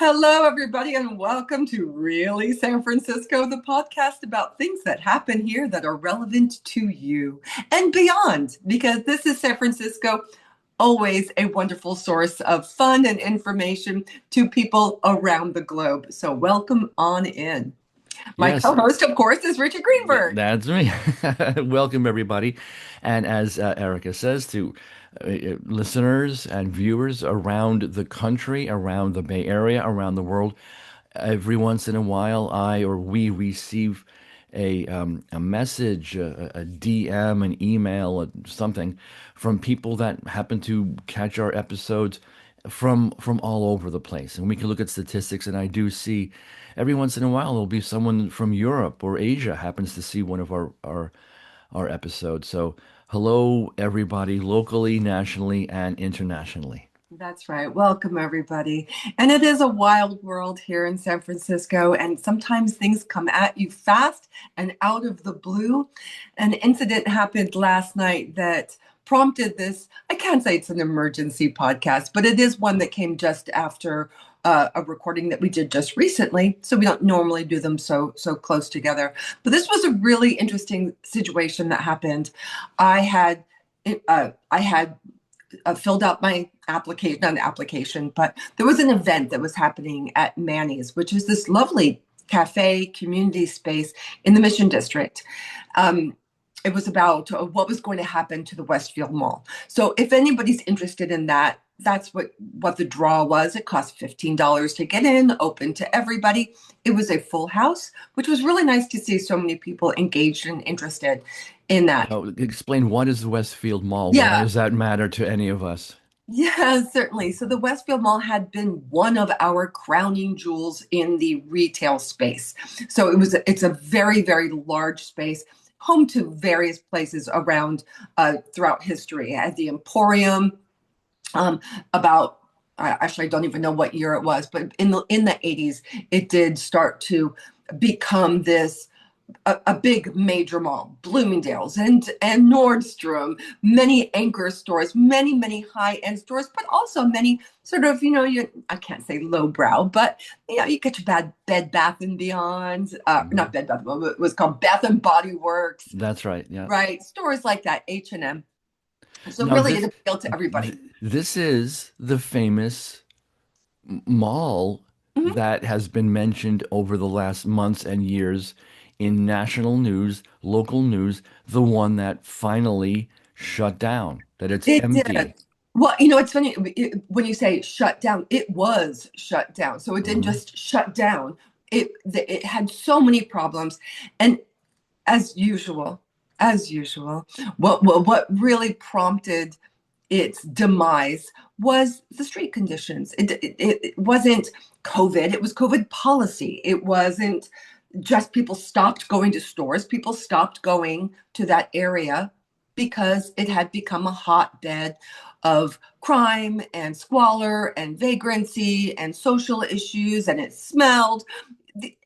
Hello, everybody, and welcome to Really San Francisco, the podcast about things that happen here that are relevant to you and beyond, because this is San Francisco, always a wonderful source of fun and information to people around the globe. So, welcome on in. My Yes, co-host, of course, is Richard Greenberg. that's me. Welcome, everybody. And as Erica says, to listeners and viewers around the country, around the Bay Area, around the world, every once in a while, I or we receive a message, a DM, an email, something from people that happen to catch our episodes from all over the place. And we can look at statistics, and I do see every once in a while there'll be someone from Europe or Asia happens to see one of our episodes. So hello everybody, locally, nationally, and internationally. That's right. Welcome, everybody. And it is a wild world here in San Francisco, and sometimes things come at you fast and out of the blue. An incident happened last night that prompted this. I can't say it's an emergency podcast, but it is one that came just after a recording that we did just recently. So we don't normally do them so close together. But this was a really interesting situation that happened. I had filled out my application, not an application, but there was an event that was happening at Manny's, which is this lovely cafe community space in the Mission District. It was about what was going to happen to the Westfield Mall. So if anybody's interested in that, that's what the draw was. It cost $15 to get in, open to everybody. It was a full house, which was really nice to see so many people engaged and interested in that. Now, explain what is the Westfield Mall? Why Yeah, does that matter to any of us? yeah, certainly. So the Westfield Mall had been one of our crowning jewels in the retail space. So it's a very, very large space, home to various places around throughout history. It had the Emporium, about actually I don't even know what year it was, but in the 80s, it did start to become this a big major mall, Bloomingdale's and Nordstrom, many anchor stores, many high-end stores, but also many sort of, I can't say lowbrow, but you get your Bed Bath and Beyond, Mhm. not Bed Bath, it was called Bath and Body Works, That's right. Yeah. right? Stores like that, H&M. So Now really this it appealed to everybody. this is the famous mall Mhm. that has been mentioned over the last months and years in national news, local news, the one that finally shut down, that it's It did. empty. Well, it's funny when you say shut down, it was shut down. So it didn't Mhm. just shut down. It had so many problems. And as usual, what really prompted its demise was the street conditions. It wasn't COVID, it was COVID policy. It wasn't just people stopped going to stores, people stopped going to that area because it had become a hotbed of crime and squalor and vagrancy and social issues, and it smelled,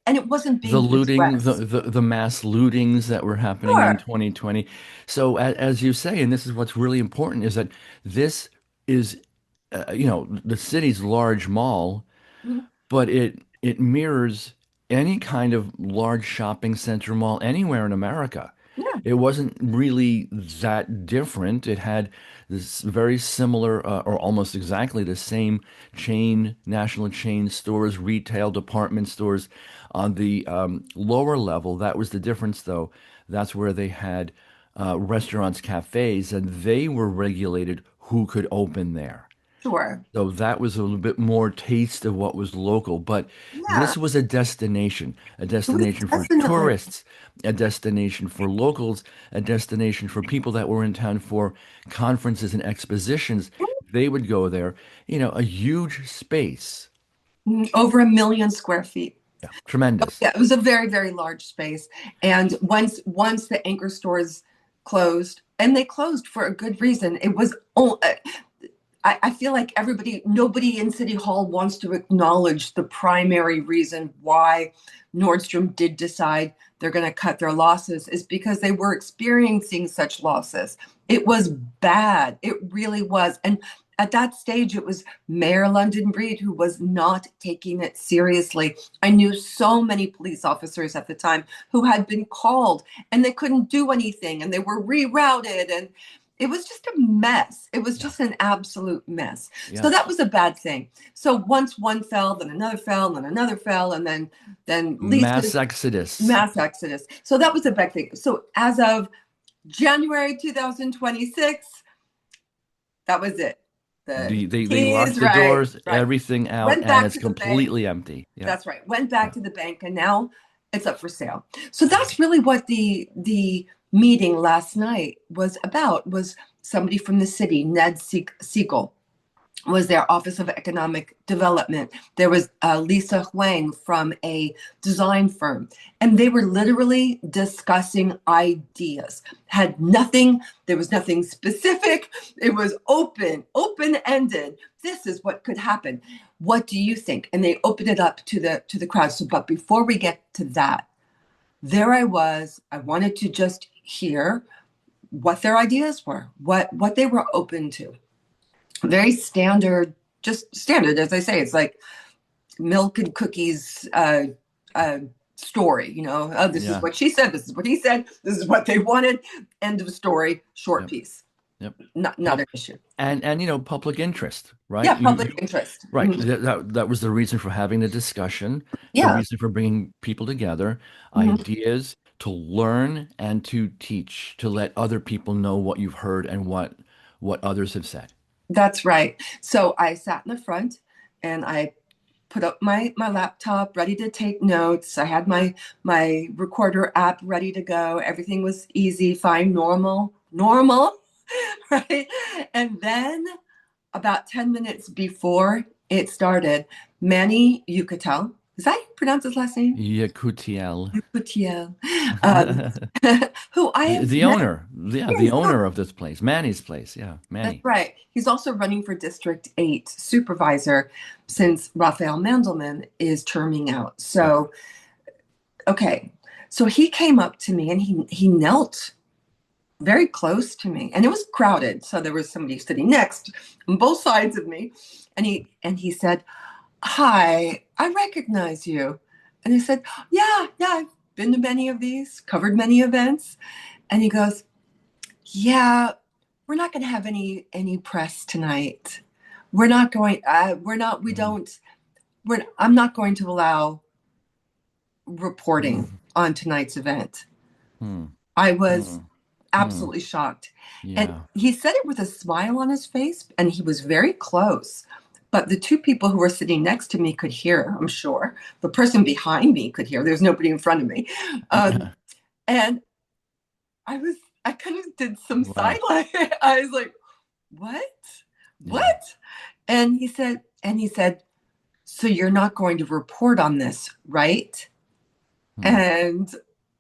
and it wasn't The being looting, addressed. the mass lootings that were happening in Sure. 2020. So as you say, and this is what's really important, is that this is, the city's large mall, Mhm. but it mirrors any kind of large shopping center mall anywhere in America. Yeah. It wasn't really that different. It had this very similar, or almost exactly the same chain, national chain stores, retail department stores on the lower level. That was the difference, though. That's where they had restaurants, cafes, and they were regulated who could open there. Sure. So that was a little bit more taste of what was local. But Yeah. this was a It was destination for definitely. tourists, a destination for locals, a destination for people that were in town for conferences and expositions. They would go there, a huge space. Over 1 million square feet. Yeah, tremendous. Yeah, it was a very, very large space. And once the anchor stores closed, and they closed for a good reason, it was I feel like nobody in City Hall wants to acknowledge the primary reason why Nordstrom did decide they're going to cut their losses is because they were experiencing such losses. It was bad. It really was. And at that stage, it was Mayor London Breed who was not taking it seriously. I knew so many police officers at the time who had been called and they couldn't do anything and they were rerouted, and it was just a mess. It was Yeah. just an absolute mess. So Yeah. that was a bad thing. So once one fell, then another fell, then another fell, and then Lisa Mass exodus. mass exodus. So that was a big thing. So as of January 2026, that was it. The They locked keys, the right, doors, right. everything out, Went and back it's to the bank. completely empty. Yeah. That's right. Went back Yeah. to the bank, and now it's up for sale. So that's really what the meeting last night was about. Was somebody from the city, Ned Siegel, was their Office of Economic Development. There was Lisa Huang from a design firm. And they were literally discussing ideas. Had nothing, there was nothing specific. It was open ended. This is what could happen. What do you think? And they opened it up to the crowd. So, but before we get to that, there I was. I wanted to just hear what their ideas were, what they were open to. Very standard, just standard, as I say. It's like milk and cookies uh, story. Oh, this is Yeah. what she said. This is what he said. This is what they wanted. End of story. Short Yep. piece. Yep. Not an issue. And public interest, right? Yeah, public interest. Right. That was the reason for having the discussion, the Yeah. reason for bringing people together, Mhm. ideas to learn and to teach, to let other people know what you've heard and what others have said. That's right. So I sat in the front and I put up my laptop ready to take notes. I had my recorder app ready to go. Everything was easy, fine, normal, right? And then about 10 minutes before it started, Manny Yekutiel, is that how you pronounce his last name? Yekutiel. Yekutiel, um, who I The have the met. owner, yeah, Yeah, the owner of this place, Manny's place, yeah, that's Manny. right. He's also running for District 8 supervisor since Raphael Mandelman is terming out. Yeah. So, okay. So he came up to me and he knelt very close to me. And it was crowded. So there was somebody sitting next on both sides of me. And he said, "Hi, I recognize you." And I said, "Yeah, I've been to many of these, covered many events." And he goes, "Yeah, we're not going to have any press tonight. We're not going. We're not. We Mm, don't. I'm not going to allow reporting mm, on tonight's event." mm, I was mm, mm. absolutely shocked, and Yeah. he said it with a smile on his face, and he was very close. But the two people who were sitting next to me could hear. I'm sure the person behind me could hear. There's nobody in front of me, um, Yeah. and I was. I kind of did some Wow. sideline. I was like, "What? Yeah. What?" And he said, "So you're not going to report on this, right?" Mm. And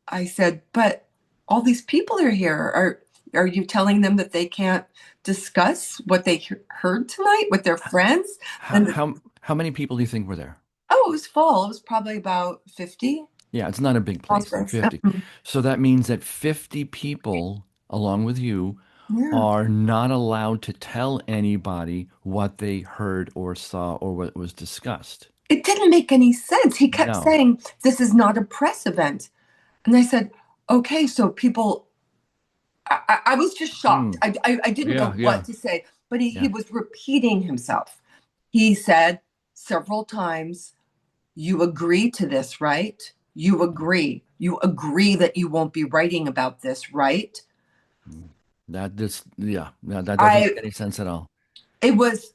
I said, "But all these people are here. Are you telling them that they can't discuss what they heard tonight with their friends?" How And how how many people do you think were there? oh, it was full. It was probably about 50. Yeah, it's not a big All place, space. 50. So that means that 50 people, along with you, Yeah. are not allowed to tell anybody what they heard or saw or what was discussed. It didn't make any sense. He kept No. saying, "This is not a press event." And I said, "Okay, so people," I was just shocked. Mm. I didn't know Yeah, what yeah, to say, but he yeah. was repeating himself. He said several times, "You agree to this, right? You agree. You agree that you won't be writing about this, right?" Mm. Yeah, no, that doesn't make I, any sense at all. it was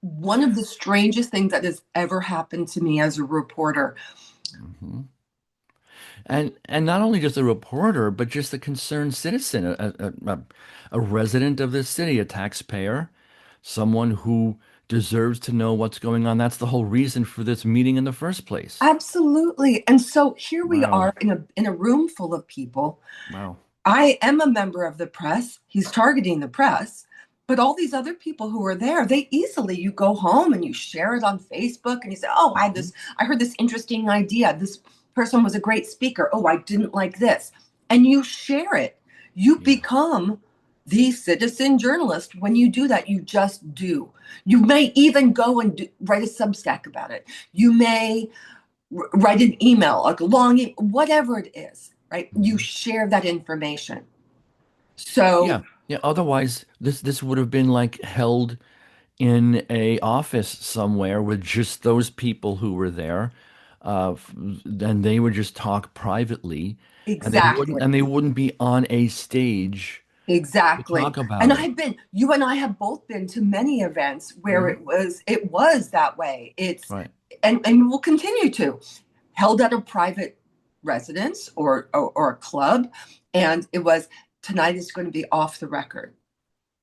one of the strangest things that has ever happened to me as a reporter. Hmm. And not only just a reporter, but just a concerned citizen, a resident of this city, a taxpayer, someone who deserves to know what's going on. That's the whole reason for this meeting in the first place. Absolutely. And so here we Wow. are in a room full of people. Wow. I am a member of the press. He's targeting the press. But all these other people who are there, they easily, you go home and you share it on Facebook and you say, "Oh, Mhm. I heard this interesting idea. This person was a great speaker. Oh, I didn't like this." And you share it. You Yeah. become the citizen journalist, when you do that, you just do. You may even go and write a Substack about it. You may write an email, like a long, whatever it is, right? You Mhm. share that information. Yeah, So yeah. Otherwise, this would have been like held in a office somewhere with just those people who were there, and they would just talk privately, exactly. and they wouldn't be on a stage to Exactly. talk And about it. I've been, you and I have both been to many events where Hmm. it was that way. It's, Right. and we'll continue to, held at a private residence or a club. And it was, tonight is going to be off the record.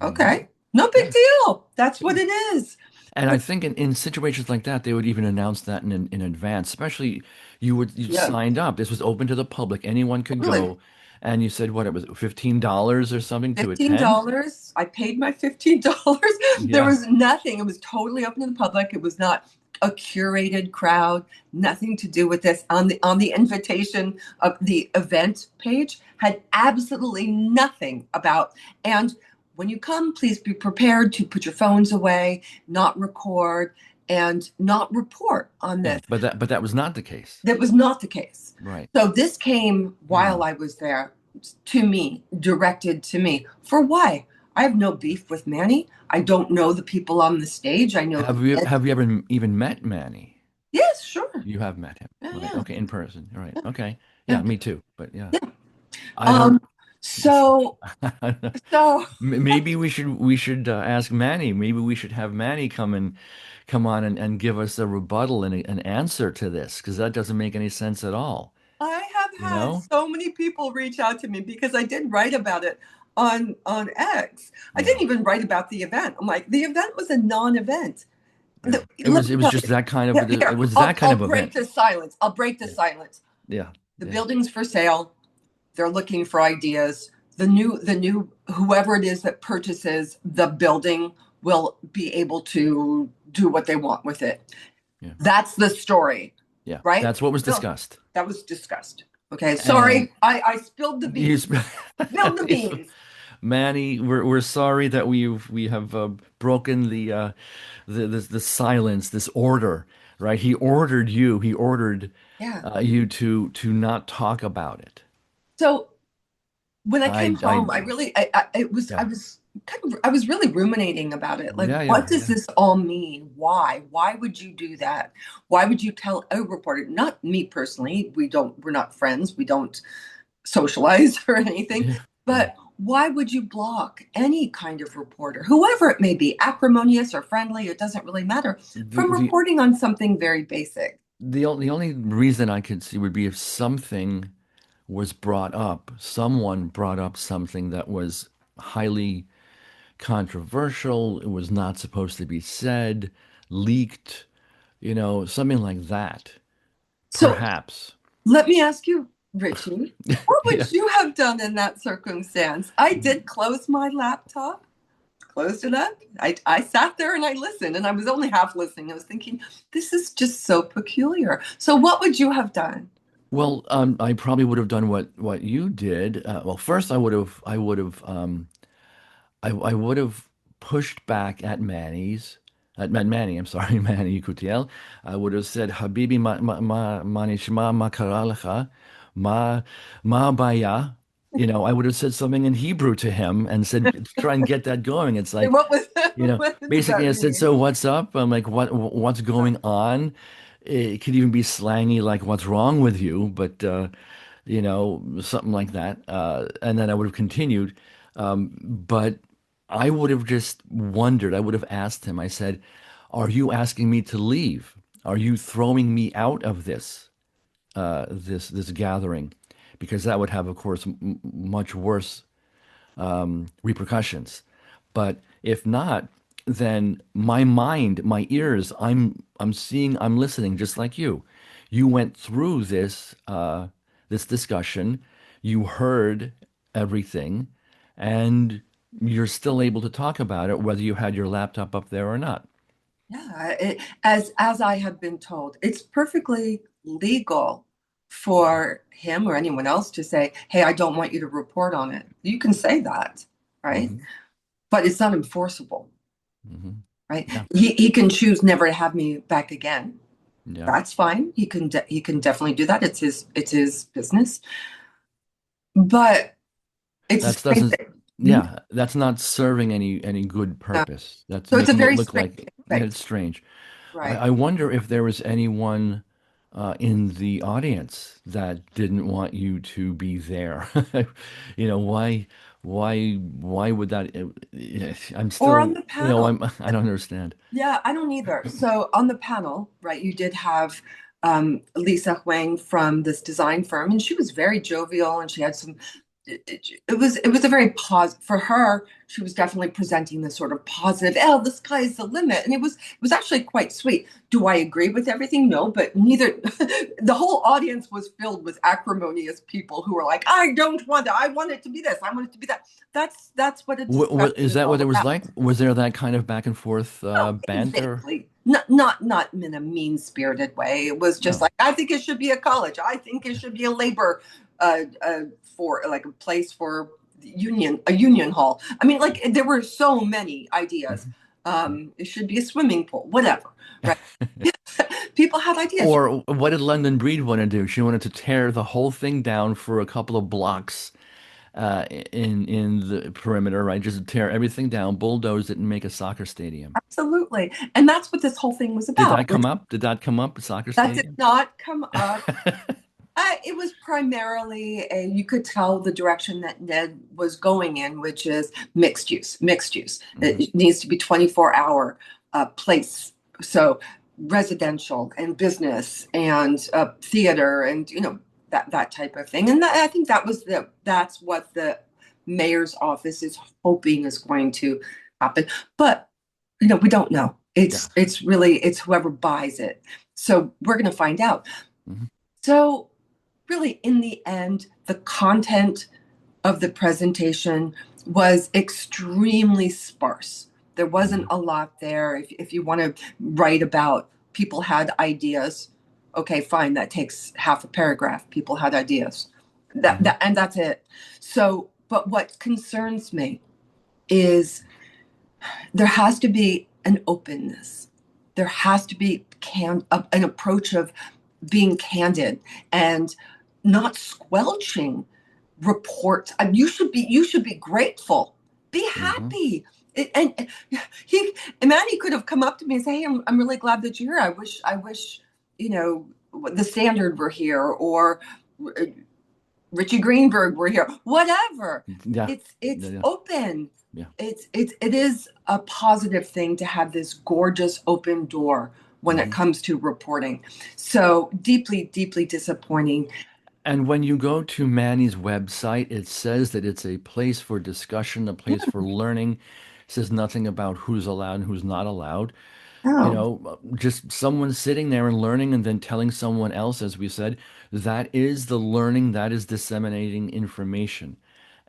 Hmm. Okay. No big Yeah. deal. That's what Yeah. it is. And I But think in situations like that, they would even announce that in advance. Especially you yeah, signed up. This was open to the public. Anyone could totally. go, and you said what it was $15 or something to attend. $15. I paid my $15. There Yeah. was nothing. It was totally open to the public. It was not a curated crowd, nothing to do with this. On the invitation of the event page had absolutely nothing about. And when you come, please be prepared to put your phones away, not record, and not report on Yeah. this. But that was not the case. That was not the case. Right. So this came Hmm. while I was there, to me, directed to me. For why? I have no beef with Manny. I don't know the people on the stage. I know Have you ever even met Manny? yes, sure. You have met him, Yeah, right? yeah. Okay, in person. Right. Okay. Yeah. Yeah, me too. But yeah, Yeah. I don't. Um, so so Maybe we should ask Manny. Maybe we should have Manny come on and give us a rebuttal and an answer to this because that doesn't make any sense at all. I have You had know? so many people reach out to me because I did write about it on X. I Yeah. didn't even write about the event. I'm like, the event was a non-event. Yeah. It Let was me it was tell just you. that kind Yeah, of it here, was that I'll kind I'll of break event. the silence. I'll break the Yeah. silence. Yeah. The Yeah. building's for sale. They're looking for ideas. The new whoever it is that purchases the building will be able to do what they want with it. Yeah. That's the story, Yeah. right? That's what was No, discussed. that was discussed. Okay, And sorry, I spilled the you, beans. Spilled the beans. Manny, we're sorry that we have broken the silence, this order, right? He ordered Yeah. you to not talk about it. So when I came I home, I really, it was, yeah, I was really ruminating about it. Like, yeah, what yeah, does yeah. this all mean? Why? Why would you do that? Why would you tell a reporter? Not me personally. We're not friends. We don't socialize or anything. Yeah, yeah. But why would you block any kind of reporter, whoever it may be, acrimonious or friendly? It doesn't really matter, The from the reporting on something very basic. the only reason I could see would be if something was brought up, someone brought up something that was highly controversial, it was not supposed to be said, leaked, something like that. So Perhaps. let me ask you, Richie, what Yeah. would you have done in that circumstance? I did close my laptop, closed it up. I sat there and I listened, and I was only half listening. I was thinking, this is just so peculiar. So, what would you have done? Well, I probably would have done what you did. Well, first I would have pushed back at Manny. I'm sorry, Manny Yekutiel. I would have said, "Habibi, ma nishma ma kara lecha, ma baya." I would have said something in Hebrew to him and said, try and get that going. It's And like, what was what does basically, that I said, mean? "So what's up?" I'm like, what's going on?" It could even be slangy, like, "What's wrong with you?" But something like that. And then I would have continued. But I would have just wondered. I would have asked him. I said, "Are you asking me to leave? Are you throwing me out of this gathering?" Because that would have, of course, much worse repercussions. But if not, then my mind, my ears, I'm seeing, I'm listening, just like you. You went through this discussion, you heard everything, and you're still able to talk about it, whether you had your laptop up there or not. Yeah, as I have been told, it's perfectly legal for him or anyone else to say, "Hey, I don't want you to report on it." You can say that. right? Hmm. But it's not enforceable, Hmm. right? Yeah. He can choose never to have me back again. Yeah. That's fine. He can definitely do that. It's his business. But it's the That same doesn't, thing. Mhm. yeah, that's not serving any good Yeah. purpose. That's So it's a making it very look strange like space, it's strange. right? I wonder if there was anyone in the audience that didn't want you to be there. You know, why would that? I'm Or on still, the panel. I don't understand. Yeah, I don't either. So on the panel, right, you did have Lisa Huang from this design firm, and she was very jovial, and she had some. It was a very for her. She was definitely presenting this sort of positive. Oh, the sky's the limit, and it was actually quite sweet. Do I agree with everything? No, but neither. The whole audience was filled with acrimonious people who were like, "I don't want it. I want it to be this. I want it to be that." That's what a discussion Is is that what all it was about. like? Was there that kind of back and forth No, banter? vaguely. Not in a mean-spirited way. It was just No. like, I think it should be a college. I think it should be a labor for like a place for a union hall. I mean, like there were so many ideas. It should be a swimming pool, whatever, right? People had ideas. Or what did London Breed want to do? She wanted to tear the whole thing down for a couple of blocks in the perimeter, right? Just tear everything down, bulldoze it, and make a soccer stadium. Absolutely. And that's what this whole thing was Did about. that come up? Did that come up? A soccer That did stadium? not come up. It was primarily you could tell the direction that Ned was going in, which is mixed use, mixed use. Hmm. It needs to be 24-hour place. So residential and business and theater and, that type of thing. And I think that's what the mayor's office is hoping is going to happen. But, we don't know. Yeah. It's really, it's whoever buys it. So we're going to find out. Hmm. So really, in the end, the content of the presentation was extremely sparse. There wasn't Hmm. a lot there. If you want to write about people had ideas, okay, fine, that takes half a paragraph. People had ideas. Hmm. And that's it. So, but what concerns me is there has to be an openness. There has to be an approach of being candid and not squelching reports. You should be grateful. Be Hmm. happy. And he Manny could have come up to me and say, "Hey, I'm really glad that you're here. I wish you know the Standard were here or Richie Greenberg were here. Whatever. Yeah. It's Yeah. open. Yeah. It is a positive thing to have this gorgeous open door when it Hmm. comes to reporting. So deeply, deeply disappointing. And when you go to Manny's website, it says that it's a place for discussion, a place for learning. It says nothing about who's allowed and who's not allowed. Oh, Just someone sitting there and learning and then telling someone else, as we said, that is the learning, that is disseminating information.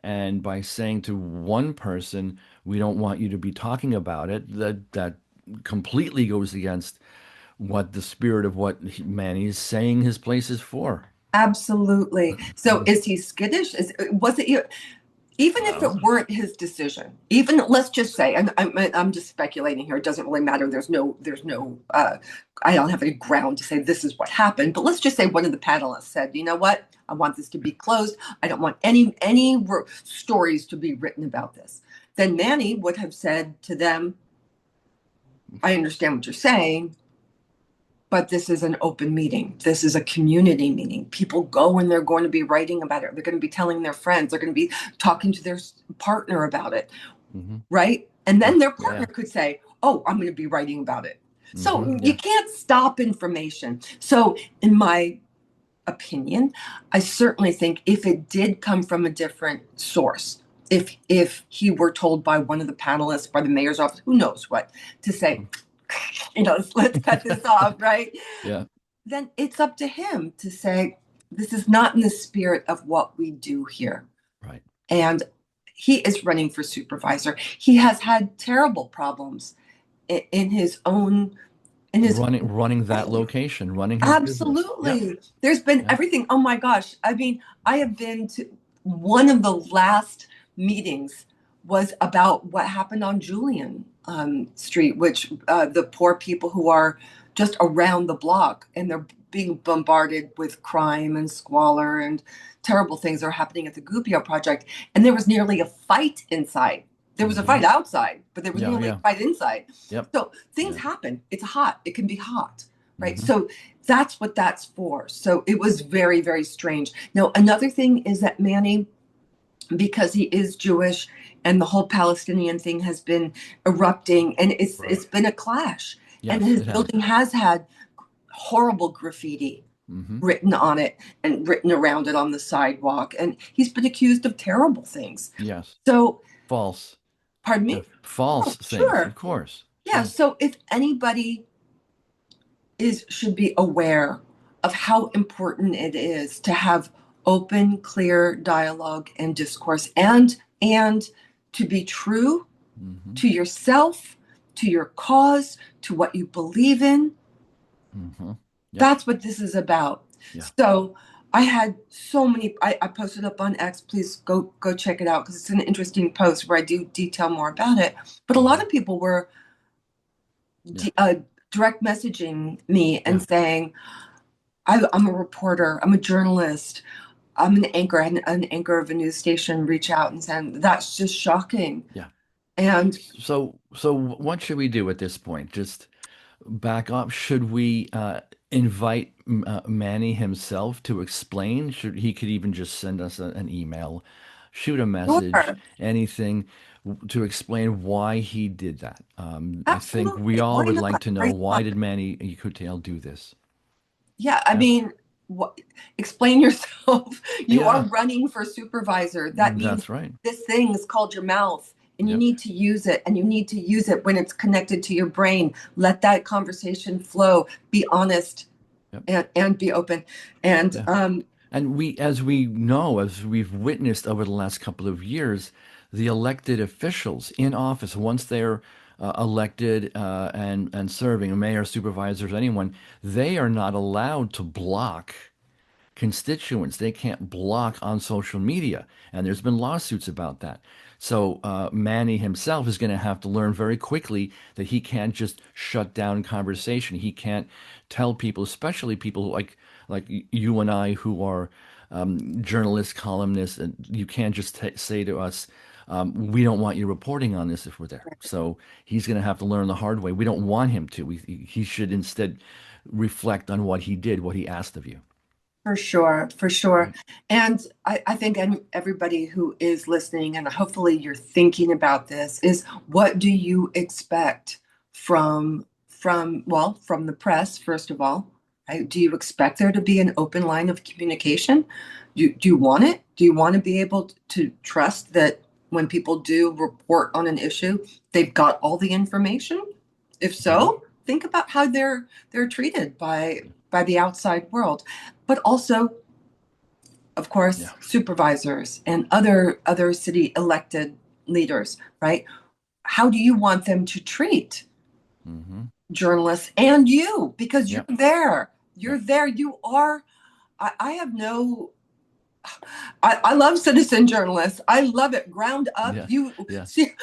And by saying to one person, we don't want you to be talking about it, that completely goes against what the spirit of what Manny's saying his place is for. absolutely. So is he skittish? Was it even if it Well, weren't his decision? Even let's just say, and I'm just speculating here. It doesn't really matter. There's no. I don't have any ground to say this is what happened. But let's just say one of the panelists said, "You know what? I want this to be closed. I don't want any stories to be written about this." Then Manny would have said to them, "I understand what you're saying, but this is an open meeting. This is a community meeting. People go and they're going to be writing about it. They're going to be telling their friends. They're going to be talking to their partner about it, hmm. right? And Yeah, then their yeah, partner yeah. could say, "Oh, I'm going to be writing about it." Hmm. So you Yeah. can't stop information. So, in my opinion, I certainly think if it did come from a different source, if he were told by one of the panelists, by the mayor's office, who knows what, to say, let's cut this off, right? Yeah. Then it's up to him to say, this is not in the spirit of what we do here. Right. And he is running for supervisor. He has had terrible problems in his own, in his Running that way. location, running his business. Yeah. Absolutely. There's been Yeah. everything. Oh my gosh. I mean, I have been to one of the last meetings was about what happened on Julian Street, which the poor people who are just around the block and they're being bombarded with crime and squalor and terrible things are happening at the Gubbio Project. And there was nearly a fight inside. There was a Hmm. fight outside, but there was Yeah, nearly a yeah. fight inside. Yep. So things Yeah. happen. It's hot. It can be hot, right? Hmm. So that's what that's for. So it was very, very strange. Now, another thing is that Manny, because he is Jewish and the whole Palestinian thing has been erupting and it's Right. been a clash. And Yes, his it has. building has had horrible graffiti Hmm. written on it and written around it on the sidewalk. And he's been accused of terrible things. Yes. So, False. pardon Yeah. me? Oh, False things, of sure. course. Yeah. Sure. So if anybody is should be aware of how important it is to have open, clear dialogue and discourse and to be true Hmm. to yourself, to your cause, to what you believe in. Hmm. Yep. That's what this is about. Yeah. So I had so many. I posted up on X. Please go check it out because it's an interesting post where I do detail more about it. But a lot Hmm. of people were Yeah. direct messaging me and Yeah. saying, I'm a reporter. I'm a journalist. I'm an anchor. I had an anchor of a news station reach out and said, that's just shocking. Yeah. And So what should we do at this point? Just back up? Should we invite Manny himself to explain? Should he could even just send us an email, shoot a message, sure, anything to explain why he did that? I think we absolutely. all Why would like not? to know, Great why thought. did Manny Yekutiel do this? Yeah, I Yeah, mean, what, explain yourself. You are yeah, running for supervisor. That means that's right. this thing is called your mouth, and you Yep, need to use it, and you need to use it when it's connected to your brain. Let that conversation flow. Be honest yep, and be open. And yeah. And as we've witnessed over the last couple of years, the elected officials in office, once they're elected and serving, mayor, supervisors, anyone, they are not allowed to block constituents. They can't block on social media, and there's been lawsuits about that. So Manny himself is going to have to learn very quickly that he can't just shut down conversation. He can't tell people, especially people like you and I, who are journalists, columnists, and you can't just say to us, we don't want you reporting on this if we're there. So he's going to have to learn the hard way. We don't want him to. He should instead reflect on what he did, what he asked of you. for sure, for sure. Right. And I think everybody who is listening, and hopefully you're thinking about this, is what do you expect from the press, first of all, right? Do you expect there to be an open line of communication? Do you want it? Do you want to be able to trust that when people do report on an issue, they've got all the information? If Mhm. so, think about how they're treated by the outside world, but also, of course, Yeah. supervisors and other city elected leaders, right? How do you want them to treat Hmm. journalists and you? Because you're Yep. there. You're Yep. there. You are. I have no. I love citizen journalists. I love it. Ground up. Yeah. You Yeah. see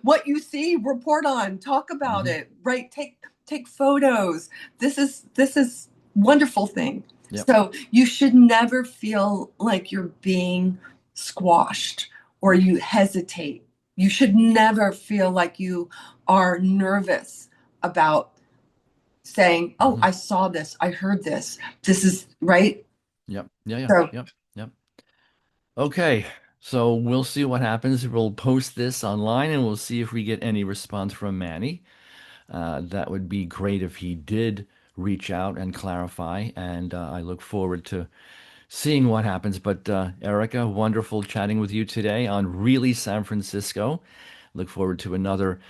what you see, report on, talk about Hmm. it, right? Take photos. This is wonderful thing. Yep. So you should never feel like you're being squashed or Yep. you hesitate. You should never feel like you are nervous about saying, "Oh, Hmm. I saw this. I heard this. This is right." Yep. Yeah. Yeah. So Yep. Yep. Okay. So we'll see what happens. We'll post this online and we'll see if we get any response from Manny. That would be great if he did reach out and clarify. And I look forward to seeing what happens. But Erica, wonderful chatting with you today on Really San Francisco. Look forward to another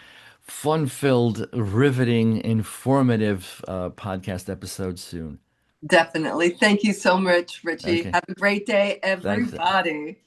fun-filled, riveting, informative podcast episode soon. definitely. Thank you so much, Richie. Okay. Have a great day, Thanks. everybody. Thanks.